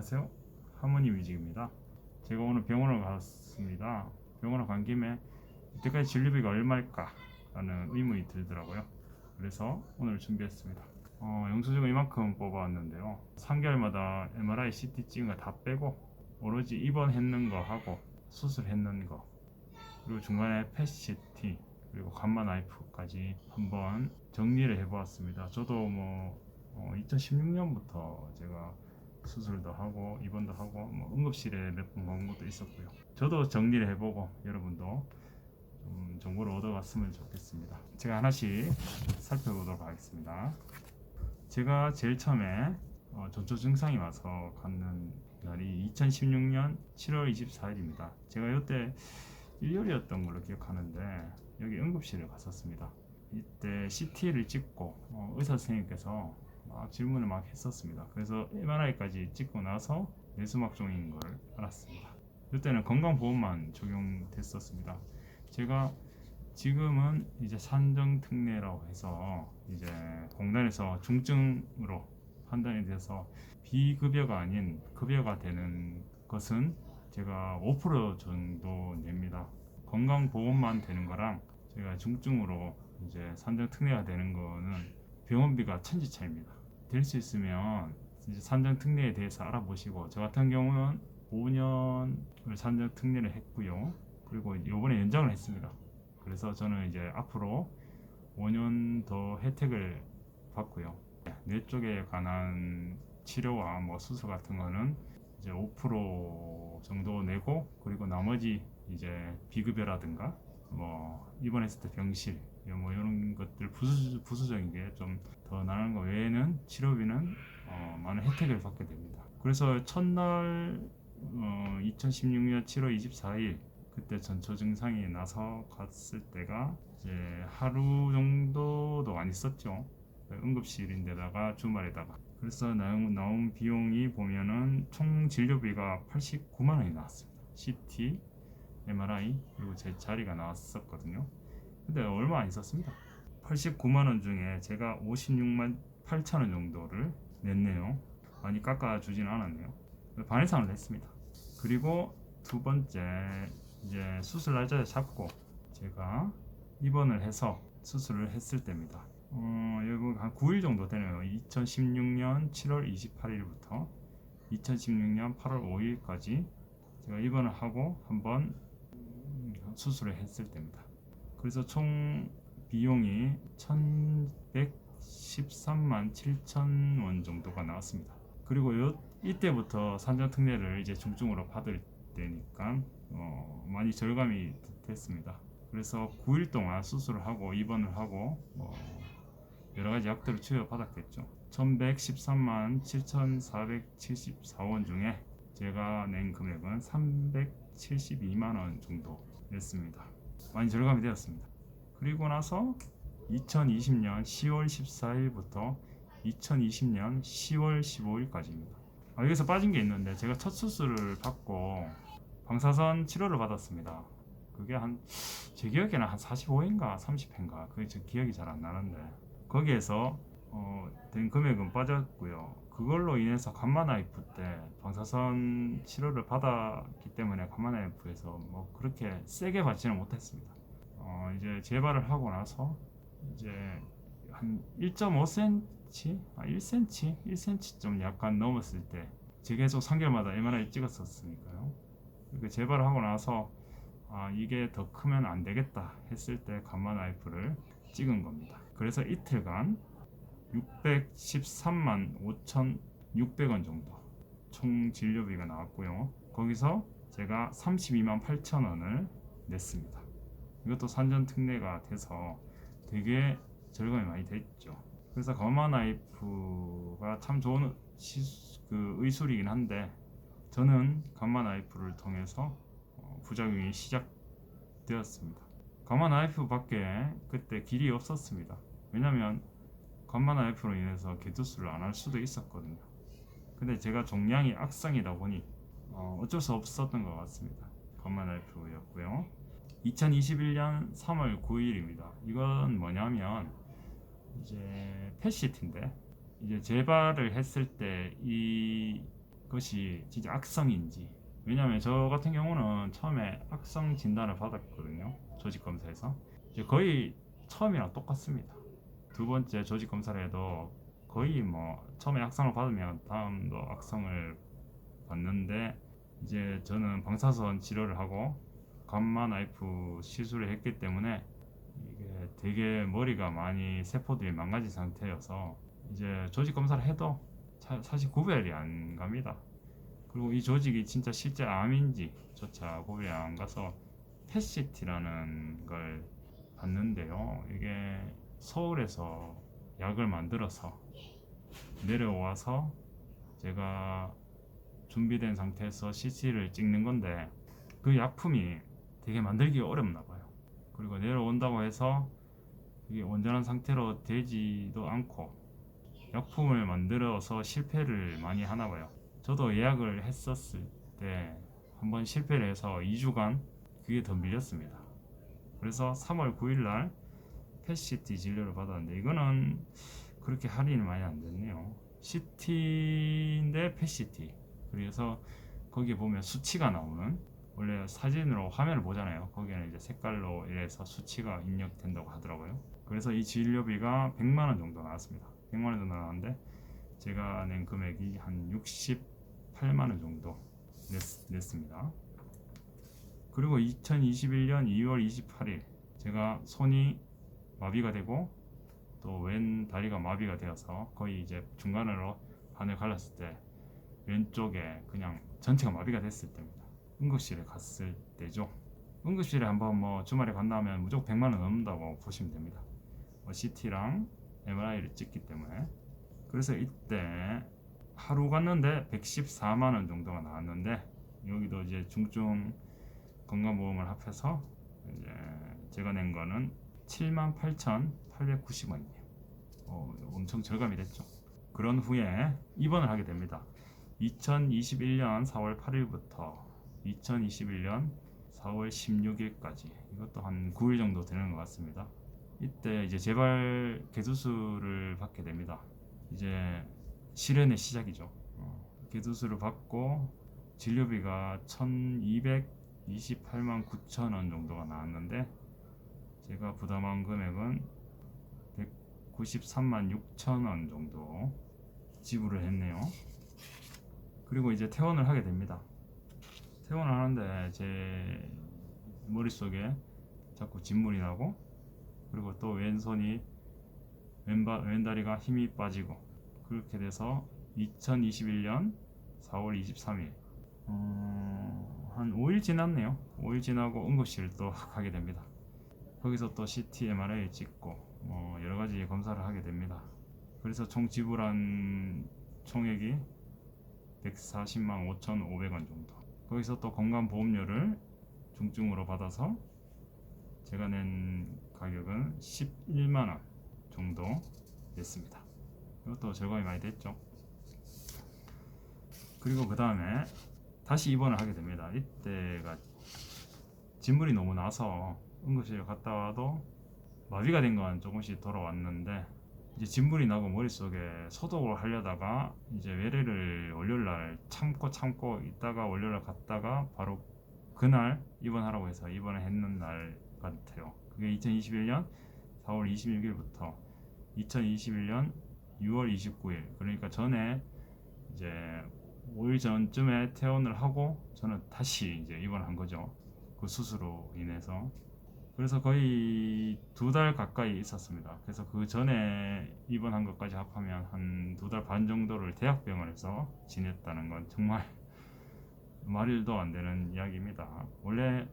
안녕하세요. 하모니 뮤직입니다. 제가 오늘 병원을 갔습니다. 병원을 간 김에 이때까지 진료비가 얼마일까 라는 의문이 들더라고요. 그래서 오늘 준비했습니다. 영수증을 이만큼 뽑아왔는데요. 3개월마다 MRI, CT 찍은 거 다 빼고 오로지 입원했는 거 하고 수술했는 거, 그리고 중간에 PET-CT, 그리고 감마 나이프까지 한번 정리를 해보았습니다. 저도 2016년부터 제가 수술도 하고 입원도 하고 응급실에 몇 번 간 것도 있었고요. 저도 정리를 해보고 여러분도 좀 정보를 얻어갔으면 좋겠습니다. 제가 하나씩 살펴보도록 하겠습니다. 제가 제일 처음에 전초 증상이 와서 갔는 날이 2016년 7월 24일입니다. 제가 이때 일요일이었던 걸로 기억하는데 여기 응급실을 갔었습니다. 이때 CT를 찍고 의사 선생님께서 막 질문을 막 했었습니다. 그래서 MRI까지 찍고 나서 뇌수막종인 걸 알았습니다. 이때는 건강보험만 적용됐었습니다. 제가 지금은 이제 산정특례라고 해서 이제 공단에서 중증으로 판단이 돼서 비급여가 아닌 급여가 되는 것은 제가 5% 정도 냅니다. 건강보험만 되는 거랑 제가 중증으로 이제 산정특례가 되는 거는 병원비가 천지차입니다. 될 수 있으면 이제 산정특례에 대해서 알아보시고, 저 같은 경우는 5년을 산정특례를 했고요. 그리고 이번에 연장을 했습니다. 그래서 저는 이제 앞으로 5년 더 혜택을 받고요. 뇌 쪽에 관한 치료와 수술 같은 거는 이제 5% 정도 내고, 그리고 나머지 이제 비급여라든가 입원했을 때 병실 이런 것들 부수적인 게 좀 더 나은 거 외에는 치료비는 많은 혜택을 받게 됩니다. 그래서 첫날 2016년 7월 24일 그때 전초 증상이 나서 갔을 때가 이제 하루 정도도 안 있었죠. 응급실인데다가 주말에다가. 그래서 나온 비용이 보면은 총 진료비가 89만 원이 나왔습니다. CT, MRI 그리고 제 자리가 나왔었거든요. 근데 얼마 안 있었습니다. 89만 원 중에 제가 56만 8천 원 정도를 냈네요. 많이 깎아주진 않았네요. 반 이상을 냈습니다. 그리고 두 번째 이제 수술 날짜를 잡고 제가 입원을 해서 수술을 했을 때입니다. 여기 한 9일 정도 되네요. 2016년 7월 28일부터 2016년 8월 5일까지 제가 입원을 하고 한번 수술을 했을 때입니다. 그래서 총 비용이 1113만 7천 원 정도가 나왔습니다. 그리고 이때부터 산정특례를 이제 중증으로 받을 때니까 많이 절감이 됐습니다. 그래서 9일 동안 수술을 하고 입원을 하고 여러가지 약들을 치료받았겠죠. 1113만 7,474원 중에 제가 낸 금액은 372만 원 정도 냈습니다. 많이 절감이 되었습니다. 그리고 나서 2020년 10월 14일부터 2020년 10월 15일까지입니다. 여기서 빠진 게 있는데, 제가 첫 수술을 받고 방사선 치료를 받았습니다. 그게 제 기억에는 한 45회인가 30회인가 그게 제 기억이 잘 안 나는데, 거기에서 된 금액은 빠졌고요. 그걸로 인해서 감마나이프 때 방사선 치료를 받았기 때문에 감마나이프에서 그렇게 세게 받지는 못했습니다. 이제 재발을 하고 나서 이제 한 1.5cm, 1cm 좀 약간 넘었을 때, 제가 계속 3개월마다 MRI 찍었었으니까요. 그 재발을 하고 나서 이게 더 크면 안 되겠다 했을 때 감마 나이프를 찍은 겁니다. 그래서 이틀간 613만 5,600원 정도 총 진료비가 나왔고요. 거기서 제가 32만 8천 원을 냈습니다. 이것도 산전특례가 돼서 되게 절감이 많이 됐죠. 그래서 감마 나이프가 참 좋은 의술이긴 한데, 저는 감마 나이프를 통해서 부작용이 시작되었습니다. 감마 나이프 밖에 그때 길이 없었습니다. 왜냐면 감마 나이프로 인해서 개투수를 안 할 수도 있었거든요. 근데 제가 종양이 악성이다 보니 어쩔 수 없었던 것 같습니다. 감마 나이프였고요. 2021년 3월 9일입니다. 이건 뭐냐면 이제 PET-CT인데, 이제 재발을 했을 때 이 그것이 진짜 악성인지. 왜냐하면 저 같은 경우는 처음에 악성 진단을 받았거든요. 조직 검사에서 이제 거의 처음이랑 똑같습니다. 두 번째 조직 검사를 해도 거의 뭐 처음에 악성을 받으면 다음도 악성을 받는데, 이제 저는 방사선 치료를 하고 감마 나이프 시술을 했기 때문에 이게 되게 머리가 많이 세포들이 망가진 상태여서 이제 조직 검사를 해도 사실 구별이 안 갑니다. 그리고 이 조직이 진짜 실제 암인지 조차 구별이 안 가서 펫시티라는 걸 봤는데요. 이게 서울에서 약을 만들어서 내려와서 제가 준비된 상태에서 CT를 찍는 건데, 그 약품이 되게 만들기가 어렵나 봐요. 그리고 내려온다고 해서 이게 온전한 상태로 되지도 않고 약품을 만들어서 실패를 많이 하나 봐요. 저도 예약을 했었을 때 한번 실패를 해서 2주간 그게 더 밀렸습니다. 그래서 3월 9일날 펫CT 진료를 받았는데, 이거는 그렇게 할인이 많이 안 됐네요. CT인데 펫CT. 그래서 거기에 보면 수치가 나오는, 원래 사진으로 화면을 보잖아요. 거기에는 이제 색깔로 이래서 수치가 입력된다고 하더라고요. 그래서 이 진료비가 100만원 정도 나왔습니다. 100만원 정도 나왔는데 제가 낸 금액이 한 68만원 정도 냈습니다. 그리고 2021년 2월 28일 제가 손이 마비가 되고 또 왼 다리가 마비가 되어서 거의 이제 중간으로 반을 갈랐을 때 왼쪽에 그냥 전체가 마비가 됐을 때입니다. 응급실에 갔을 때죠. 응급실에 한번 뭐 주말에 간다 하면 무조건 100만원 넘는다고 보시면 됩니다. CT랑 MRI를 찍기 때문에. 그래서 이때 하루 갔는데 114만원 정도가 나왔는데, 여기도 이제 중증 건강보험을 합해서 이제 제가 낸 거는 78,890원이에요. 엄청 절감이 됐죠. 그런 후에 입원을 하게 됩니다. 2021년 4월 8일부터 2021년 4월 16일까지, 이것도 한 9일 정도 되는 것 같습니다. 이때 이제 재발 개수술을 받게 됩니다. 이제 실현의 시작이죠. 개수술을 받고 진료비가 1228만 9천원 정도가 나왔는데, 제가 부담한 금액은 193만 6천원 정도 지불을 했네요. 그리고 이제 퇴원을 하게 됩니다. 퇴원을 하는데 제 머릿속에 자꾸 진물이 나고, 그리고 또 왼손이 왼다리가 힘이 빠지고, 그렇게 돼서 2021년 4월 23일 한 5일 지났네요. 5일 지나고 응급실 또 가게 됩니다. 거기서 또 CT, MRI 찍고 뭐 여러가지 검사를 하게 됩니다. 그래서 총 지불한 총액이 140만 5,500원 정도. 거기서 또 건강보험료를 중증으로 받아서 제가 낸 가격은 11만원 정도 냈습니다. 이것도 절감이 많이 됐죠. 그리고 그 다음에 다시 입원을 하게 됩니다. 이때가 진물이 너무 나서 응급실에 갔다 와도 마비가 된 건 조금씩 돌아왔는데, 이제 진물이 나고 머릿속에 소독을 하려다가 이제 외래를 월요일날 참고 있다가 월요일날 갔다가 바로 그날 입원하라고 해서 입원을 했는 날 같아요. 그게 2021년 4월 26일부터 2021년 6월 29일, 그러니까 전에 이제 5일 전쯤에 퇴원을 하고 저는 다시 이제 입원을 한 거죠. 그 수술로 인해서. 그래서 거의 2달 가까이 있었습니다. 그래서 그 전에 입원한 것까지 합하면 한 2달 반 정도를 대학병원에서 지냈다는 건 정말 말일도 안 되는 이야기입니다. 원래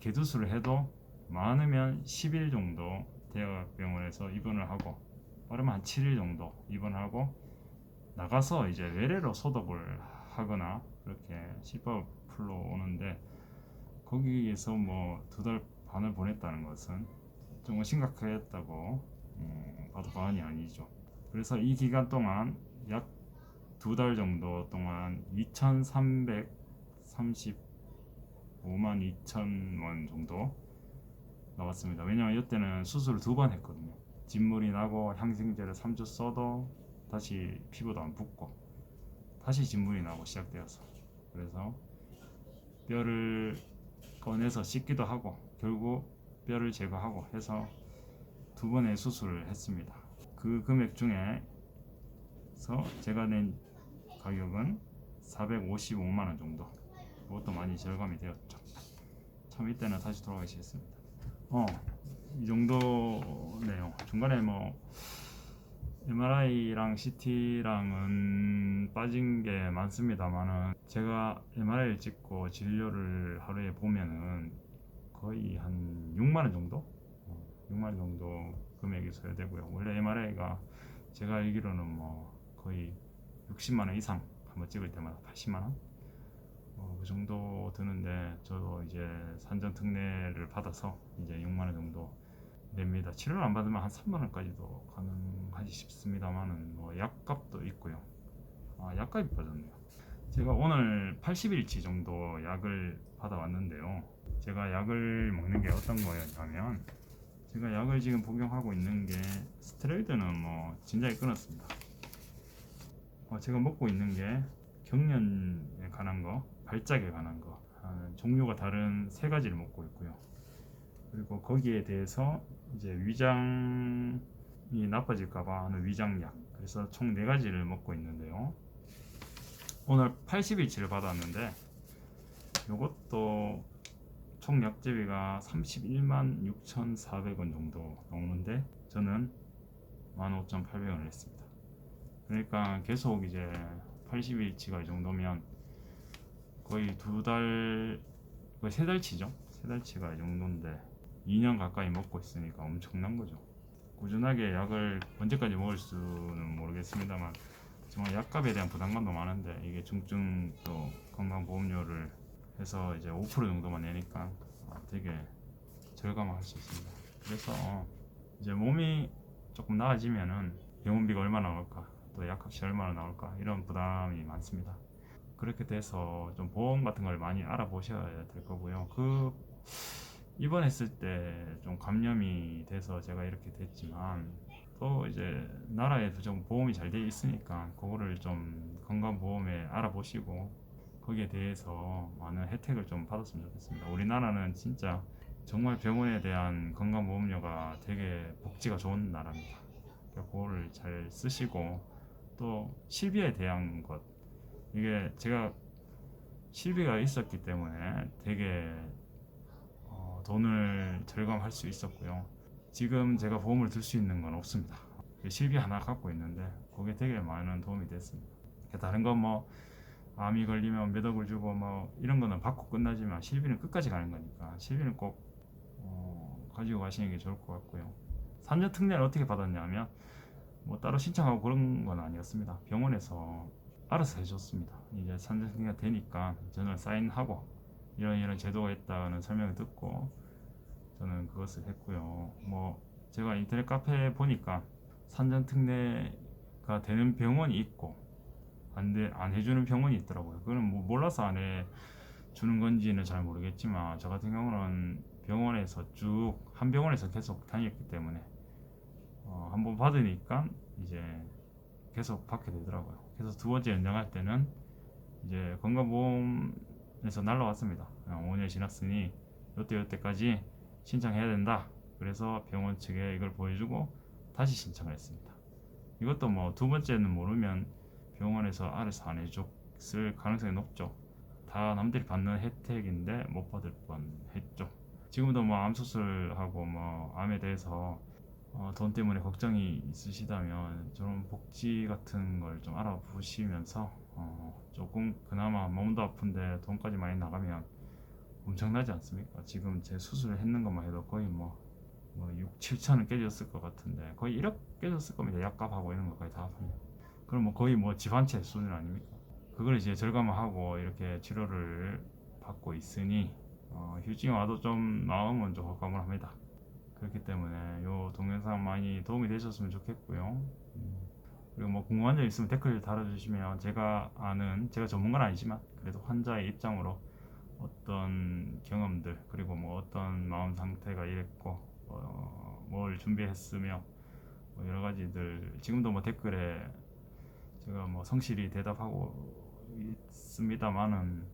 개두술을 해도 많으면 10일 정도 대학병원에서 입원을 하고, 빠르면 한 7일 정도 입원하고 나가서 이제 외래로 소독을 하거나 그렇게 실밥 풀러 오는데, 거기에서 뭐 2달 반을 보냈다는 것은 정말 심각했다고 봐도 과언이 아니죠. 그래서 이 기간 동안 약 2달 정도 동안 2,335만 2천 원 정도 나왔습니다. 왜냐면 이때는 수술을 2번 했거든요. 진물이 나고 항생제를 3주 써도 다시 피부도 안 붓고 다시 진물이 나고 시작되어서, 그래서 뼈를 꺼내서 씻기도 하고 결국 뼈를 제거하고 해서 2번의 수술을 했습니다. 그 금액 중에서 제가 낸 가격은 455만원 정도. 그것도 많이 절감이 되었죠. 참 이때는 다시 돌아가기 싫습니다. 이 정도네요. 중간에 뭐 MRI랑 CT랑은 빠진 게 많습니다만은, 제가 MRI를 찍고 진료를 하루에 보면은 거의 한 6만원 정도? 6만원 정도 금액이 소요되고요. 원래 MRI가 제가 알기로는 뭐 거의 60만원 이상 한번 찍을 때마다 80만원? 그 정도 드는데, 저도 이제 산전특례를 받아서 이제 6만원 정도 냅니다. 치료를 안 받으면 한 3만원까지도 가능하지 싶습니다만은, 뭐 약값도 있고요. 약값이 빠졌네요. 제가 오늘 80일치 정도 약을 받아왔는데요. 제가 약을 먹는 게 어떤 거였냐면, 제가 약을 지금 복용하고 있는 게 스테로이드는 뭐 진작에 끊었습니다. 제가 먹고 있는 게 경련에 관한 거, 발작에 관한 거, 종류가 다른 3가지를 먹고 있고요. 그리고 거기에 대해서 이제 위장이 나빠질까봐 하는 위장약, 그래서 총 4가지를 먹고 있는데요. 오늘 80일치를 받았는데, 이것도 총 약제비가 31만 6,400원 정도 나오는데, 저는 15,800원을 했습니다. 그러니까 계속 이제 80일치가 이 정도면 거의 2달, 거의 3달치죠. 3달치가 이 정도인데 2년 가까이 먹고 있으니까 엄청난 거죠. 꾸준하게 약을 언제까지 먹을 수는 모르겠습니다만, 정말 약값에 대한 부담감도 많은데, 이게 중증 또 건강보험료를 해서 이제 5% 정도만 내니까 되게 절감할 수 있습니다. 그래서 이제 몸이 조금 나아지면은 병원비가 얼마나 나올까, 또 약값이 얼마나 나올까, 이런 부담이 많습니다. 그렇게 돼서 좀 보험 같은 걸 많이 알아보셔야 될 거고요. 입원했을 때 좀 감염이 돼서 제가 이렇게 됐지만, 또 이제 나라에도 좀 보험이 잘 돼 있으니까 그거를 좀 건강보험에 알아보시고 거기에 대해서 많은 혜택을 좀 받았으면 좋겠습니다. 우리나라는 진짜 정말 병원에 대한 건강보험료가 되게 복지가 좋은 나라입니다. 그러니까 그거를 잘 쓰시고, 또 실비에 대한 것, 이게 제가 실비가 있었기 때문에 되게 돈을 절감할 수 있었고요. 지금 제가 보험을 들 수 있는 건 없습니다. 실비 하나 갖고 있는데 그게 되게 많은 도움이 됐습니다. 다른 건 뭐 암이 걸리면 몇 억을 주고 뭐 이런 거는 받고 끝나지만, 실비는 끝까지 가는 거니까 실비는 꼭 가지고 가시는 게 좋을 것 같고요. 산전특례를 어떻게 받았냐면, 뭐 따로 신청하고 그런 건 아니었습니다. 병원에서 알아서 해줬습니다. 이제 산전특례가 되니까 저는 사인하고 이런 제도가 있다는 설명을 듣고 저는 그것을 했고요. 뭐 제가 인터넷 카페에 보니까 산전특례가 되는 병원이 있고 안 해주는 병원이 있더라고요. 그거는 뭐 몰라서 안 해주는 건지는 잘 모르겠지만, 저 같은 경우는 병원에서 쭉 한 병원에서 계속 다녔기 때문에 한번 받으니까 이제 계속 받게 되더라고요. 그래서 2번째 연장할 때는 이제 건강보험에서 날라왔습니다. 5년 지났으니 요때까지 신청해야 된다. 그래서 병원 측에 이걸 보여주고 다시 신청을 했습니다. 이것도 뭐 2번째는 모르면 병원에서 알아서 안 해줬을 가능성이 높죠. 다 남들이 받는 혜택인데 못 받을 뻔했죠. 지금도 뭐 암 수술하고 뭐 암에 대해서 돈 때문에 걱정이 있으시다면 저런 복지 같은 걸 좀 알아보시면서 조금 그나마 몸도 아픈데 돈까지 많이 나가면 엄청나지 않습니까? 지금 제 수술을 했는 것만 해도 거의 뭐 6, 7천은 깨졌을 것 같은데, 거의 1억 깨졌을 겁니다. 약값하고 이런 것까지 다 합하면. 그럼 뭐 거의 뭐 집 한 채 수준 아닙니까? 그걸 이제 절감하고 이렇게 치료를 받고 있으니 휴증이 와도 좀 나으면 좀 호감을 합니다. 그렇기 때문에 이 동영상 많이 도움이 되셨으면 좋겠고요. 그리고 뭐 궁금한 점 있으면 댓글 달아주시면, 제가 전문가는 아니지만 그래도 환자의 입장으로 어떤 경험들, 그리고 뭐 어떤 마음 상태가 이랬고 뭘 준비했으며 뭐 여러 가지들, 지금도 뭐 댓글에 제가 뭐 성실히 대답하고 있습니다만은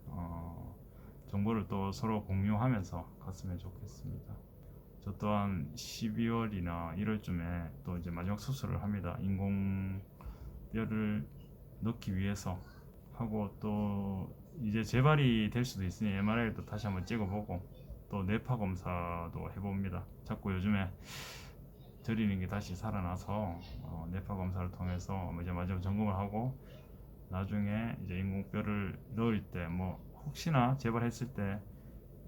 정보를 또 서로 공유하면서 갔으면 좋겠습니다. 저 또한 12월이나 1월쯤에 또 이제 마지막 수술을 합니다. 인공뼈를 넣기 위해서 하고, 또 이제 재발이 될 수도 있으니 MRI도 다시 한번 찍어보고 또 뇌파 검사도 해봅니다. 자꾸 요즘에 저리는 게 다시 살아나서 뇌파 검사를 통해서 이제 마지막 점검을 하고, 나중에 이제 인공뼈를 넣을 때 뭐 혹시나 재발했을 때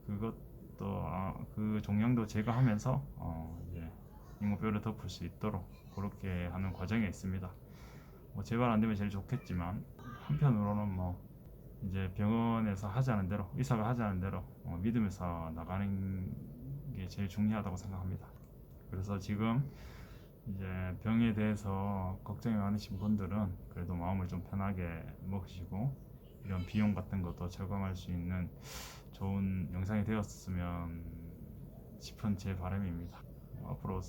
그것도 그 종양도 제거하면서 이제 인공뼈를 덮을 수 있도록 그렇게 하는 과정에 있습니다. 뭐 재발 안 되면 제일 좋겠지만, 한편으로는 뭐 이제 병원에서 하자는 대로, 의사가 하자는 대로 믿으면서 나가는 게 제일 중요하다고 생각합니다. 그래서 지금 이제 병에 대해서 걱정이 많으신 분들은 그래도 마음을 좀 편하게 먹으시고, 이런 비용 같은 것도 절감할 수 있는 좋은 영상이 되었으면 싶은 제 바람입니다. 앞으로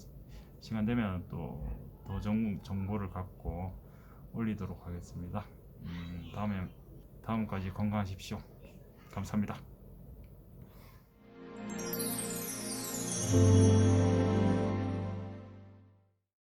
시간 되면 또 더 정보를 갖고 올리도록 하겠습니다. 다음까지 건강하십시오. 감사합니다.